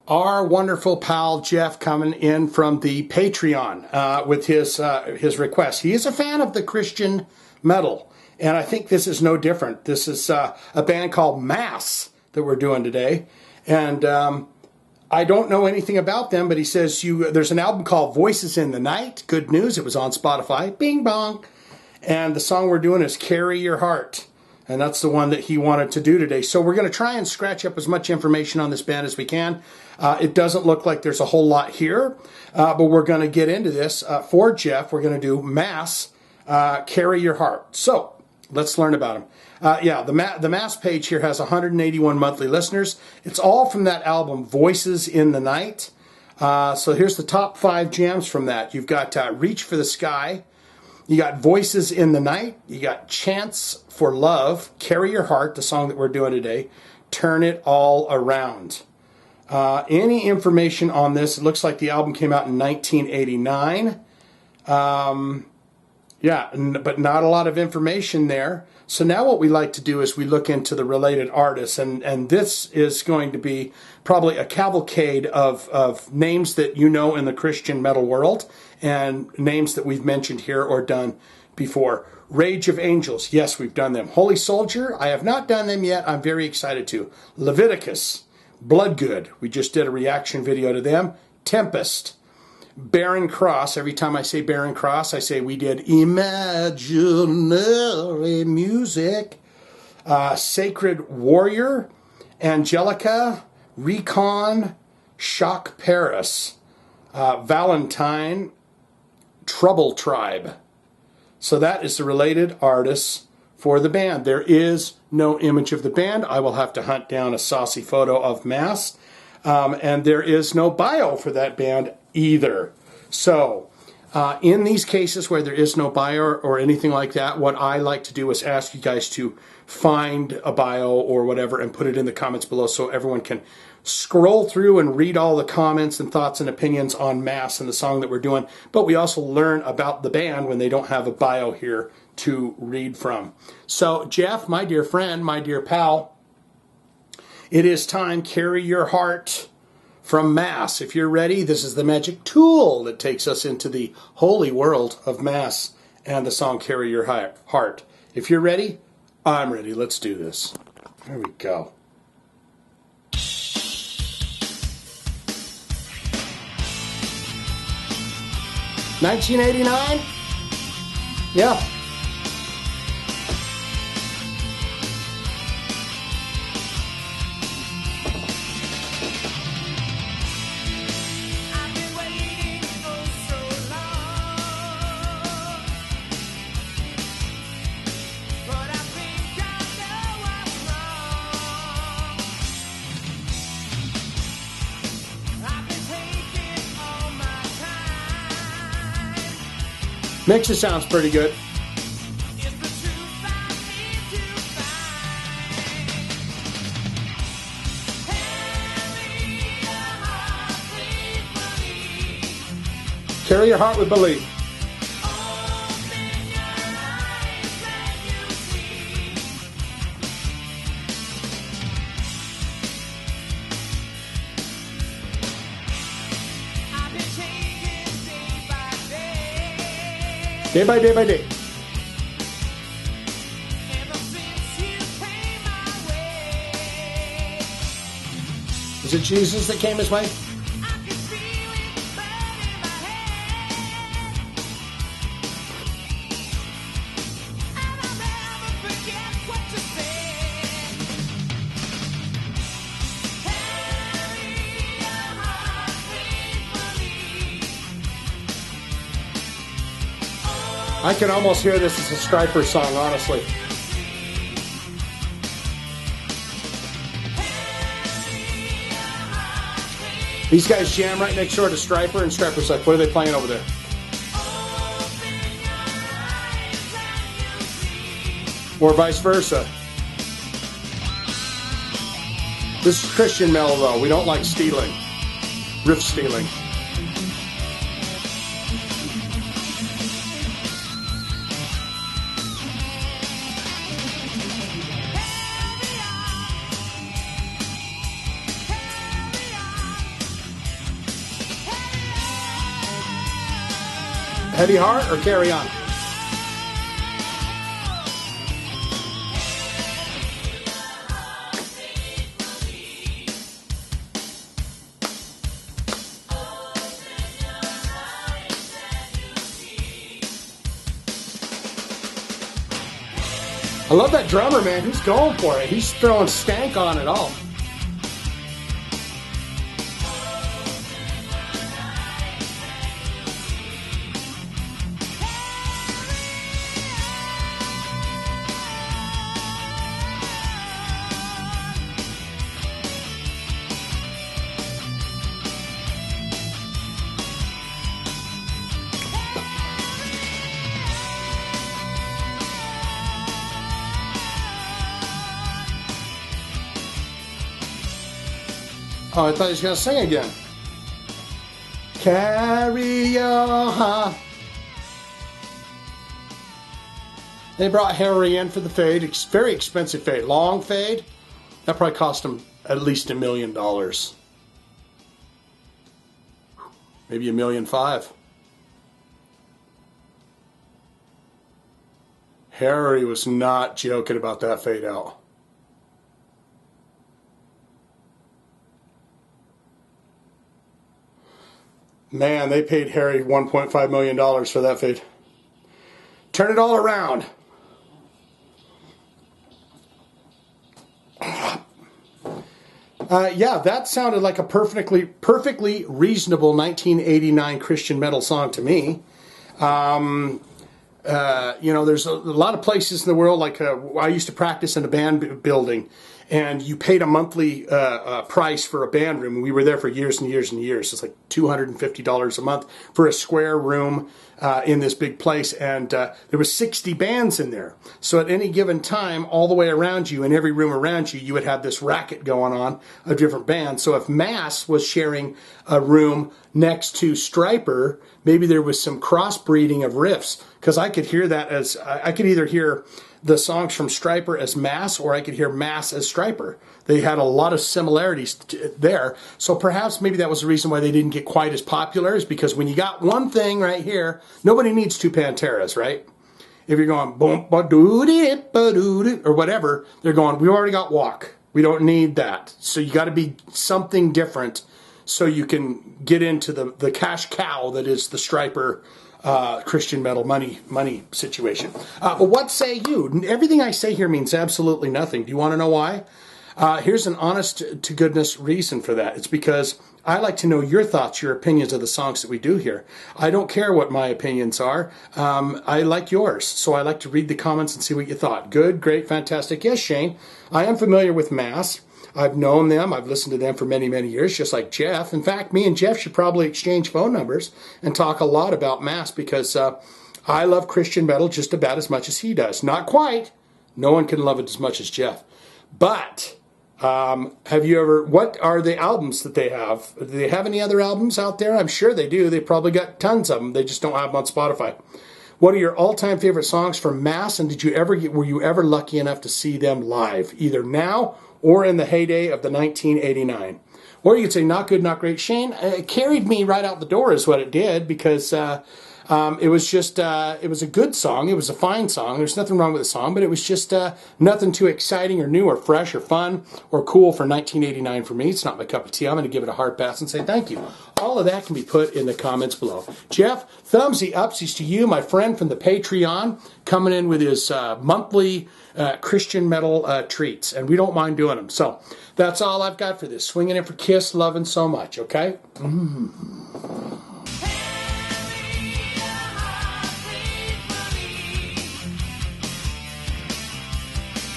Our wonderful pal Jeff coming in from the Patreon with his request. He is a fan of the Christian metal, and I think this is no different. This is a band called Mass that we're doing today, and I don't know anything about them, but he says there's an album called Voices in the Night. Good news, it was on Spotify. Bing bong. And the song we're doing is Carry Your Heart. And that's the one that he wanted to do today. So we're going to try and scratch up as much information on this band as we can. It doesn't look like there's a whole lot here, but we're going to get into this. For Jeff, we're going to do Mass, Carry Your Heart. So let's learn about him. The Mass page here has 181 monthly listeners. It's all from that album, Voices in the Night. So here's the top 5 jams from that. You've got Reach for the Sky. You got Voices in the Night. You got Chance for Love, Carry Your Heart, the song that we're doing today, Turn It All Around. Any information on this? It looks like the album came out in 1989. But not a lot of information there. So now what we like to do is we look into the related artists, and this is going to be probably a cavalcade of names that you know in the Christian metal world, and names that we've mentioned here or done before. Rage of Angels, yes, we've done them. Holy Soldier, I have not done them yet. I'm very excited to. Leviticus, Bloodgood, we just did a reaction video to them. Tempest, Barren Cross. Every time I say Barren Cross, I say we did imaginary music. Sacred Warrior, Angelica, Recon, Shock Paris, Valentine, Trouble Tribe. So that is the related artists for the band. There is no image of the band. I will have to hunt down a saucy photo of Mass. And there is no bio for that band either. So in these cases where there is no bio or anything like that, what I like to do is ask you guys to find a bio or whatever and put it in the comments below so everyone can scroll through and read all the comments and thoughts and opinions on Mass and the song that we're doing. But we also learn about the band when they don't have a bio here to read from. So Jeff, my dear friend, my dear pal, it is time. Carry Your Heart from Mass. If you're ready, this is the magic tool that takes us into the holy world of Mass and the song Carry Your Heart. If you're ready, I'm ready. Let's do this. There we go. $19.89? Yeah. Mixer sounds pretty good. Carry your heart with belief. Day by day by day. Is it Jesus that came his way? I can almost hear this as a Striper song, honestly. These guys jam right next door to Striper, and Striper's like, what are they playing over there? Or vice versa. This is Christian metal, though. We don't like stealing. Riff stealing. Heavy Heart or Carry On? I love that drummer, man. He's going for it. He's throwing stank on it all. Oh, I thought he was going to sing again. Carry on. They brought Harry in for the fade. It's very expensive fade. Long fade. That probably cost him at least $1 million. Maybe $1.5 million. Harry was not joking about that fade out. Man, they paid Harry $1.5 million for that fade. Turn it all around. Yeah, that sounded like a perfectly reasonable 1989 Christian metal song to me. You know, there's a lot of places in the world, like I used to practice in a band building, and you paid a monthly price for a band room. And we were there for years and years and years. It's like $250 a month for a square room in this big place. And there were 60 bands in there. So at any given time, all the way around you, in every room around you, you would have this racket going on of different bands. So if Mass was sharing a room next to Stryper, maybe there was some crossbreeding of riffs. Because I could hear that as, I could either hear the songs from Stryper as Mass, or I could hear Mass as Stryper. They had a lot of similarities there. So perhaps maybe that was the reason why they didn't get quite as popular, is because when you got one thing right here, nobody needs two Panteras, right? If you're going boom ba doo dee ba doo dee or whatever, they're going, we already got Walk. We don't need that. So you got to be something different so you can get into the cash cow that is the Stryper Christian metal money situation. But what say you? Everything I say here means absolutely nothing. Do you want to know why? Here's an honest to goodness reason for that. It's because I like to know your thoughts, your opinions of the songs that we do here. I don't care what my opinions are. I like yours. So I like to read the comments and see what you thought. Good, great, fantastic. Yes, Shane, I am familiar with Mass. I've known them. I've listened to them for many, many years, just like Jeff. In fact, me and Jeff should probably exchange phone numbers and talk a lot about Mass, because I love Christian metal just about as much as he does. Not quite. No one can love it as much as Jeff. But have you ever, what are the albums that they have? Do they have any other albums out there? I'm sure they do. They probably got tons of them. They just don't have them on Spotify. What are your all-time favorite songs from Mass, and were you ever lucky enough to see them live, either now or in the heyday of the 1989? Or you could say, not good, not great. Shane, it carried me right out the door is what it did, because it was just, it was a good song. It was a fine song. There's nothing wrong with the song, but it was just nothing too exciting or new or fresh or fun or cool for 1989 for me. It's not my cup of tea. I'm going to give it a hard pass and say thank you. All of that can be put in the comments below. Jeff, thumbsy upsies to you, my friend from the Patreon, coming in with his monthly Christian metal treats, and we don't mind doing them. So that's all I've got for this. Swinging in for Kiss, loving so much, okay?